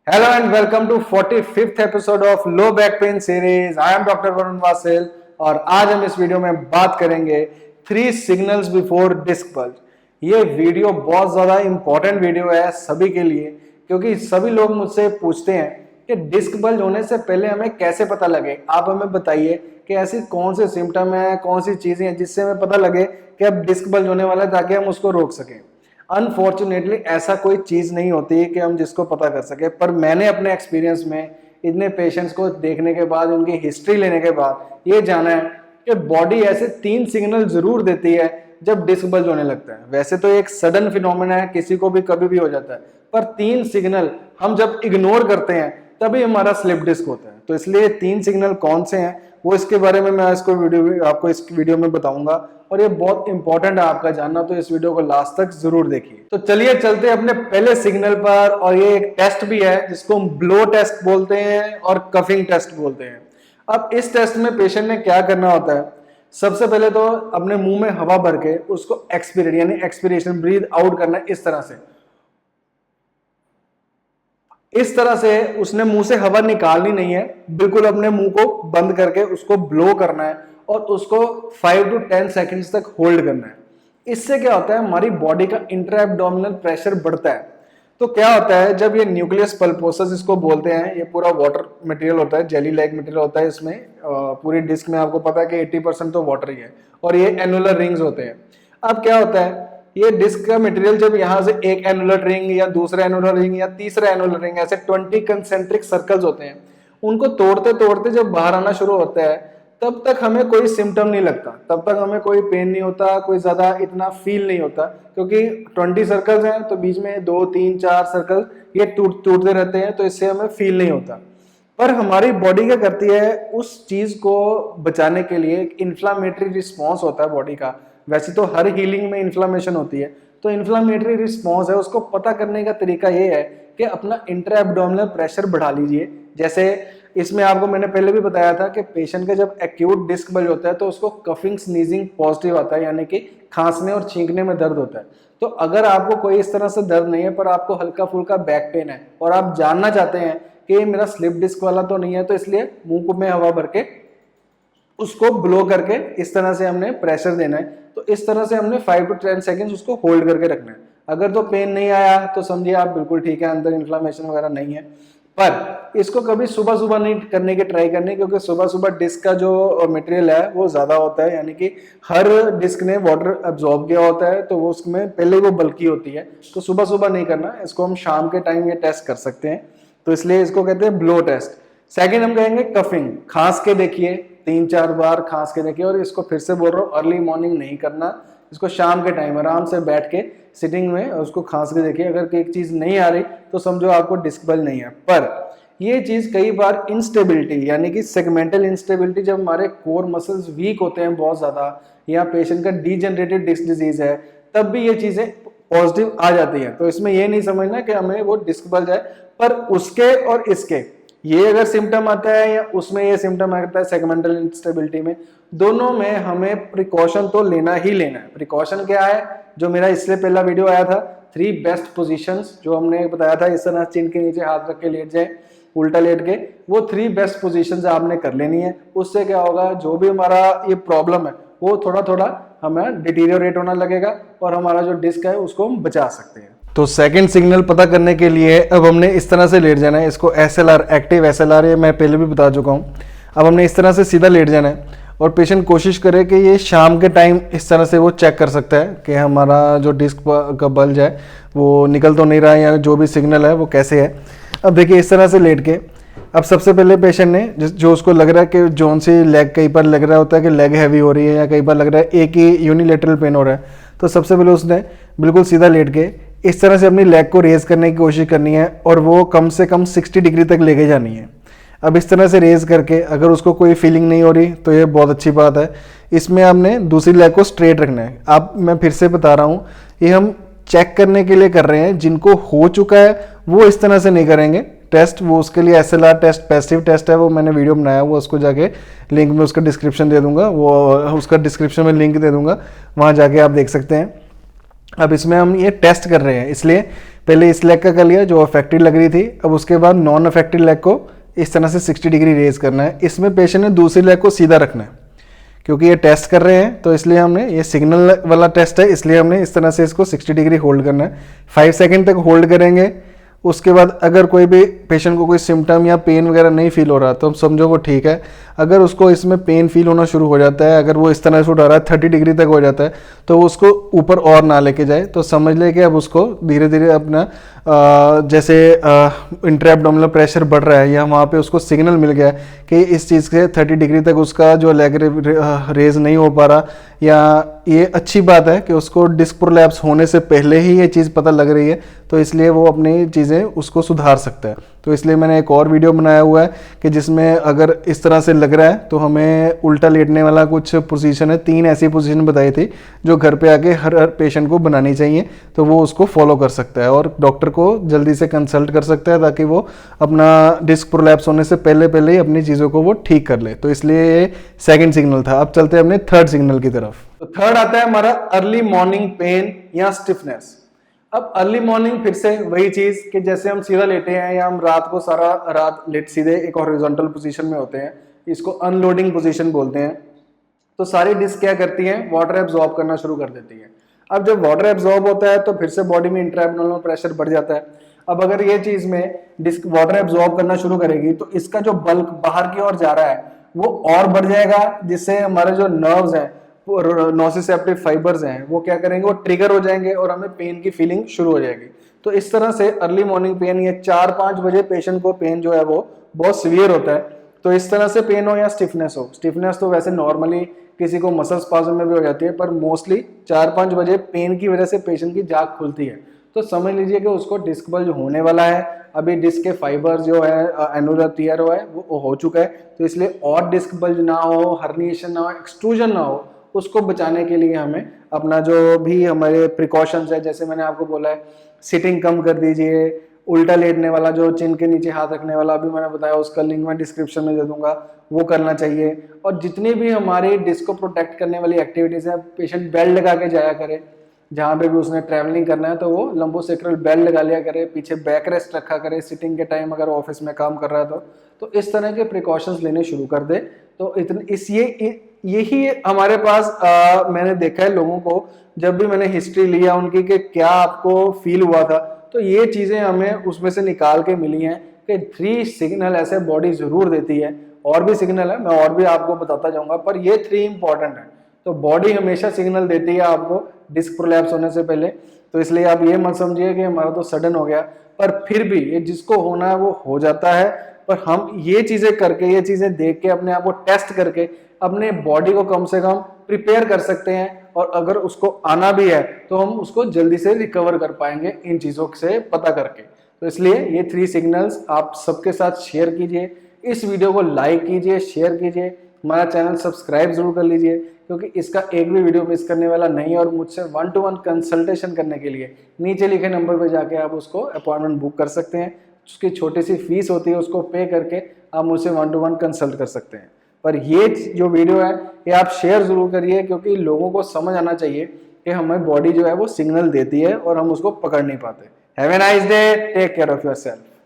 Hello and welcome to 45th episode of Low Back Pain Series. I am doctor Varun वासेल और आज हम इस video में बात करेंगे 3 सिग्नल्स बिफोर डिस्क बल्ज। ये वीडियो बहुत ज़्यादा इंपॉर्टेंट वीडियो है सभी के लिए, क्योंकि सभी लोग मुझसे पूछते हैं कि डिस्क बल्ज होने से पहले हमें कैसे पता लगे। आप हमें बताइए कि ऐसी कौन से सिम्टम है, कौन सी चीज़ें हैं जिससे हमें पता लगे कि अब डिस्क बल्ज होने वाला है, ताकि हम उसको रोक सकें। अनफॉर्चुनेटली ऐसा कोई चीज नहीं होती कि हम जिसको पता कर सके, पर मैंने अपने एक्सपीरियंस में इतने पेशेंट्स को देखने के बाद, उनकी हिस्ट्री लेने के बाद ये जाना है कि बॉडी ऐसे 3 सिग्नल जरूर देती है जब डिस्क बल्ज होने लगता है। वैसे तो एक सडन फिनोमेना है, किसी को भी कभी भी हो जाता है, पर 3 सिग्नल हम जब इग्नोर करते हैं तभी हमारा स्लिप डिस्क होता है। तो इसलिए 3 सिग्नल कौन से हैं वो इसके बारे में मैं आपको इस वीडियो में बताऊंगा, और ये बहुत इंपॉर्टेंट है आपका जानना, तो इस वीडियो को लास्ट तक जरूर देखिए। तो चलिए चलते हैं अपने पहले सिग्नल पर, और ये एक टेस्ट भी है जिसको हम ब्लो टेस्ट बोलते हैं और कफिंग टेस्ट बोलते हैं। अब इस टेस्ट में पेशेंट ने क्या करना होता है, सबसे पहले तो अपने मुंह में हवा भर के उसको एक्सपीरेट यानी एक्सपीरेशन ब्रीथ आउट करना है। इस तरह से उसने मुंह से हवा निकालनी नहीं है, बिल्कुल अपने मुंह को बंद करके उसको ब्लो करना है और उसको 5 to 10 सेकंड्स तक होल्ड करना है। इससे क्या होता है, हमारी बॉडी का इंट्रा एब्डोमिनल प्रेशर बढ़ता है। तो क्या होता है, जब ये न्यूक्लियस पल्पोसस इसको बोलते हैं, ये पूरा वाटर मटेरियल होता है, जेली लाइक मटेरियल होता है। इसमें पूरी डिस्क में आपको पता है कि 80% तो वाटर ही है, और ये एनुलर रिंग्स होते हैं। अब क्या होता है, ये डिस्क का मटेरियल जब यहाँ से एक एनुलर रिंग या दूसरा एनुलर रिंग या तीसरा एनुलर रिंग, ऐसे 20 कंसेंट्रिक सर्कल्स होते हैं, उनको तोड़ते तोड़ते जब बाहर आना शुरू होता है, तब तक हमें कोई सिम्टम नहीं लगता, तब तक हमें कोई पेन नहीं होता, कोई ज्यादा इतना फील नहीं होता, क्योंकि 20 सर्कल्स हैं तो बीच में 2 3 4 सर्कल ये टूटते रहते हैं, तो इससे हमें फील नहीं होता। पर हमारी बॉडी क्या करती है, उस चीज को बचाने के लिए एक इन्फ्लामेटरी रिस्पॉन्स होता है बॉडी का। वैसे तो हर हीलिंग में इन्फ्लामेशन होती है, तो इन्फ्लामेटरी रिस्पॉन्स है, उसको पता करने का तरीका ये है कि अपना इंट्रा एब्डोमिनल प्रेशर बढ़ा लीजिए। जैसे इसमें आपको मैंने पहले भी बताया था कि पेशेंट का जब एक्यूट डिस्क बल्ज होता है तो उसको कफिंग स्नीजिंग पॉजिटिव आता है, यानी कि खांसने और छींकने में दर्द होता है। तो अगर आपको कोई इस तरह से दर्द नहीं है, पर आपको हल्का फुल्का बैक पेन है और आप जानना चाहते हैं कि मेरा स्लिप डिस्क वाला तो नहीं है, तो इसलिए मुंह में हवा भर के उसको ब्लो करके इस तरह से हमने प्रेशर देना है। तो इस तरह से हमने 5 to 10 सेकेंड उसको होल्ड करके रखना है। अगर तो पेन नहीं आया तो समझिए आप बिल्कुल ठीक है, अंदर इन्फ्लामेशन वगैरह नहीं है। पर इसको कभी सुबह सुबह नहीं करने की ट्राई करनी, क्योंकि सुबह सुबह डिस्क का जो मटेरियल है वो ज्यादा होता है, यानी कि हर डिस्क ने वाटर एब्जॉर्ब किया होता है, तो वो उसमें पहले वो बल्की होती है। तो सुबह सुबह नहीं करना, इसको हम शाम के टाइम ये टेस्ट कर सकते हैं, तो इसलिए इसको कहते हैं ब्लो टेस्ट। सेकेंड हम कहेंगे कफिंग, खांस के देखिए, 3-4 बार खांस के देखिए, और इसको फिर से बोल रहा हूँ, अर्ली मॉर्निंग नहीं करना, इसको शाम के टाइम आराम से बैठ के सिटिंग में उसको खांस के देखिए। अगर एक चीज नहीं आ रही तो समझो आपको डिस्क बल्ज नहीं है। पर ये चीज कई बार इंस्टेबिलिटी यानी कि सेगमेंटल इंस्टेबिलिटी, जब हमारे कोर मसल्स वीक होते हैं बहुत ज्यादा, या पेशेंट का डीजनरेटेड डिस्क डिजीज है, तब भी ये चीजें पॉजिटिव आ जाती है। तो इसमें ये नहीं समझना कि हमें वो डिस्क बल्ज है, पर उसके और इसके ये अगर सिम्टम आता है या उसमें ये सिम्टम आता है सेगमेंटल इंस्टेबिलिटी में, दोनों में हमें प्रिकॉशन तो लेना ही लेना है। प्रिकॉशन क्या है, जो मेरा इसलिए पहला वीडियो आया था 3 बेस्ट पोजीशंस, जो हमने बताया था, इस तरह चिन के नीचे हाथ रख के लेट जाए, उल्टा लेट के, वो 3 बेस्ट पोजीशंस आपने कर लेनी है। उससे क्या होगा, जो भी हमारा ये प्रॉब्लम है वो थोड़ा थोड़ा हमें डिटीरियोरेट होना लगेगा, और हमारा जो डिस्क है उसको हम बचा सकते हैं। तो सेकंड सिग्नल पता करने के लिए अब हमने इस तरह से लेट जाना है, इसको SLR, एक्टिव SLR, ये मैं पहले भी बता चुका हूँ। अब हमने इस तरह से सीधा लेट जाना है, और पेशेंट कोशिश करे कि ये शाम के टाइम इस तरह से वो चेक कर सकता है कि हमारा जो डिस्क का बल्ज है वो निकल तो नहीं रहा है, या जो भी सिग्नल है वो कैसे है। अब देखिए इस तरह से लेट के, अब सबसे पहले पेशेंट ने जो उसको लग रहा है कि जोन सी लेग, कई बार लग रहा होता है कि लेग हैवी हो रही है, या कई बार लग रहा है एक ही यूनिलेटरल पेन हो रहा है, तो सबसे पहले उसने बिल्कुल सीधा लेट के इस तरह से अपनी लेग को रेज करने की कोशिश करनी है, और वो कम से कम 60 डिग्री तक लेके जानी है। अब इस तरह से रेज करके अगर उसको कोई फीलिंग नहीं हो रही तो ये बहुत अच्छी बात है। इसमें आपने दूसरी लेग को स्ट्रेट रखना है। अब मैं फिर से बता रहा हूँ, ये हम चेक करने के लिए कर रहे हैं, जिनको हो चुका है वो इस तरह से नहीं करेंगे टेस्ट। वो उसके लिए SLR टेस्ट, पैसिव टेस्ट है, वो मैंने वीडियो बनाया, वो उसको जाके लिंक में उसका डिस्क्रिप्शन दे दूंगा, वो उसका डिस्क्रिप्शन में लिंक दे दूंगा, वहाँ जाके आप देख सकते हैं। अब इसमें हम ये टेस्ट कर रहे हैं, इसलिए पहले इस लेग का कर लिया जो अफेक्टेड लग रही थी, अब उसके बाद नॉन अफेक्टेड लेग को इस तरह से 60 डिग्री रेज करना है। इसमें पेशेंट ने दूसरी लेग को सीधा रखना है, क्योंकि ये टेस्ट कर रहे हैं तो इसलिए हमने, ये सिग्नल वाला टेस्ट है इसलिए हमने इस तरह से इसको 60 डिग्री होल्ड करना है। 5 सेकंड तक होल्ड करेंगे। उसके बाद अगर कोई भी पेशेंट को कोई सिम्टम या पेन वगैरह नहीं फील हो रहा तो हम समझो वो ठीक है। अगर उसको इसमें पेन फील होना शुरू हो जाता है, अगर वो इस तरह से उठा रहा है 30 डिग्री तक हो जाता है, तो वो उसको ऊपर और ना लेके जाए, तो समझ ले कि अब उसको धीरे धीरे अपना जैसे इंट्राएब्डोमिनल प्रेशर बढ़ रहा है या वहाँ पे उसको सिग्नल मिल गया है कि इस चीज़ से 30 डिग्री तक उसका जो लेग रेज नहीं हो पा रहा, या ये अच्छी बात है कि उसको डिस्क प्रोलैप्स होने से पहले ही ये चीज़ पता लग रही है, तो इसलिए वो अपनी चीज़ें उसको सुधार सकता है। तो इसलिए मैंने एक और वीडियो बनाया हुआ है कि जिसमें अगर इस तरह से लग रहा है तो हमें उल्टा लेटने वाला कुछ पोजीशन है, 3 ऐसी पोजीशन बताई थी जो घर पे आके हर पेशेंट को बनानी चाहिए, तो वो उसको फॉलो कर सकता है और डॉक्टर को जल्दी से कंसल्ट कर सकता है ताकि वो अपना डिस्क प्रोलैप्स होने से पहले ही अपनी चीज़ों को वो ठीक कर ले। तो इसलिए ये सेकेंड सिग्नल था। अब चलते हैं अपने थर्ड सिग्नल की तरफ। तो थर्ड आता है हमारा अर्ली मॉर्निंग पेन या स्टिफनेस। अब अर्ली मॉर्निंग फिर से वही चीज कि जैसे हम सीधा लेटे हैं या हम रात को सारा रात लेट सीधे एक हॉरिजॉन्टल पोजीशन में होते हैं, इसको अनलोडिंग पोजीशन बोलते हैं, तो सारी डिस्क क्या करती हैं, वाटर एब्जॉर्ब करना शुरू कर देती है। अब जब वाटर एब्जॉर्ब होता है तो फिर से बॉडी में इंट्राएब्डोमिनल प्रेशर बढ़ जाता है। अब अगर ये चीज में डिस्क वाटर एब्जॉर्ब करना शुरू करेगी तो इसका जो बल्क बाहर की ओर जा रहा है वो और बढ़ जाएगा, जिससे हमारे जो नर्व्स हैं, नोसिसेप्टिव फाइबर्स हैं, वो क्या करेंगे, वो ट्रिगर हो जाएंगे और हमें पेन की फीलिंग शुरू हो जाएगी। तो इस तरह से अर्ली मॉर्निंग पेन, ये 4-5 बजे पेशेंट को पेन जो है वो बहुत सीवियर होता है। तो इस तरह से पेन हो या स्टिफनेस हो, स्टिफनेस तो वैसे नॉर्मली किसी को मसल स्पाज्म में भी हो जाती है, पर मोस्टली 4-5 बजे पेन की वजह से पेशेंट की जाग खुलती है। तो समझ लीजिए कि उसको डिस्क बल्ज होने वाला है। अभी डिस्क के फाइबर जो है एनुलर टियर है वो हो चुका है, तो इसलिए और डिस्क बल्ज ना हो, हर्निएशन ना हो, एक्सट्रूजन ना हो, उसको बचाने के लिए हमें अपना जो भी हमारे प्रिकॉशंस है, जैसे मैंने आपको बोला है सिटिंग कम कर दीजिए, उल्टा लेटने वाला जो चिन के नीचे हाथ रखने वाला अभी मैंने बताया, उसका लिंक मैं डिस्क्रिप्शन में दे दूंगा, वो करना चाहिए। और जितनी भी हमारी डिस्क को प्रोटेक्ट करने वाली एक्टिविटीज है, पेशेंट बेल्ट लगा के जाया करे, जहाँ पे भी उसने ट्रैवलिंग करना है तो वो लंबोसेक्रल बेल्ट लगा लिया करे, पीछे बैक रेस्ट रखा करे सिटिंग के टाइम अगर ऑफिस में काम कर रहा है तो इस तरह के प्रिकॉशंस लेने शुरू कर दे। तो यही हमारे पास मैंने देखा है लोगों को, जब भी मैंने हिस्ट्री लिया उनकी कि क्या आपको फील हुआ था, तो ये चीजें हमें उसमें से निकाल के मिली हैं कि 3 सिग्नल ऐसे बॉडी जरूर देती है। और भी सिग्नल है, मैं और भी आपको बताता जाऊंगा, पर ये 3 इंपॉर्टेंट है। तो बॉडी हमेशा सिग्नल देती है आपको डिस्क प्रोलैप्स होने से पहले, तो इसलिए आप ये मत समझिए कि हमारा तो सडन हो गया, पर फिर भी ये जिसको होना है वो हो जाता है। पर हम ये चीजें करके, ये चीजें देख के, अपने आप को टेस्ट करके अपने बॉडी को कम से कम प्रिपेयर कर सकते हैं, और अगर उसको आना भी है तो हम उसको जल्दी से रिकवर कर पाएंगे इन चीजों से पता करके। तो इसलिए ये 3 सिग्नल्स आप सबके साथ शेयर कीजिए, इस वीडियो को लाइक कीजिए, शेयर कीजिए, हमारा चैनल सब्सक्राइब जरूर कर लीजिए, क्योंकि इसका एक भी वीडियो मिस करने वाला नहीं। और मुझसे 1-to-1 कंसल्टेशन करने के लिए नीचे लिखे नंबर पर जाके आप उसको अपॉइंटमेंट बुक कर सकते हैं। उसकी छोटी सी फीस होती है, उसको पे करके आप मुझसे 1-to-1 कंसल्ट कर सकते हैं। पर ये जो वीडियो है ये आप शेयर जरूर करिए, क्योंकि लोगों को समझ आना चाहिए कि हमारी बॉडी जो है वो सिग्नल देती है और हम उसको पकड़ नहीं पाते। Have a nice day, take care of yourself.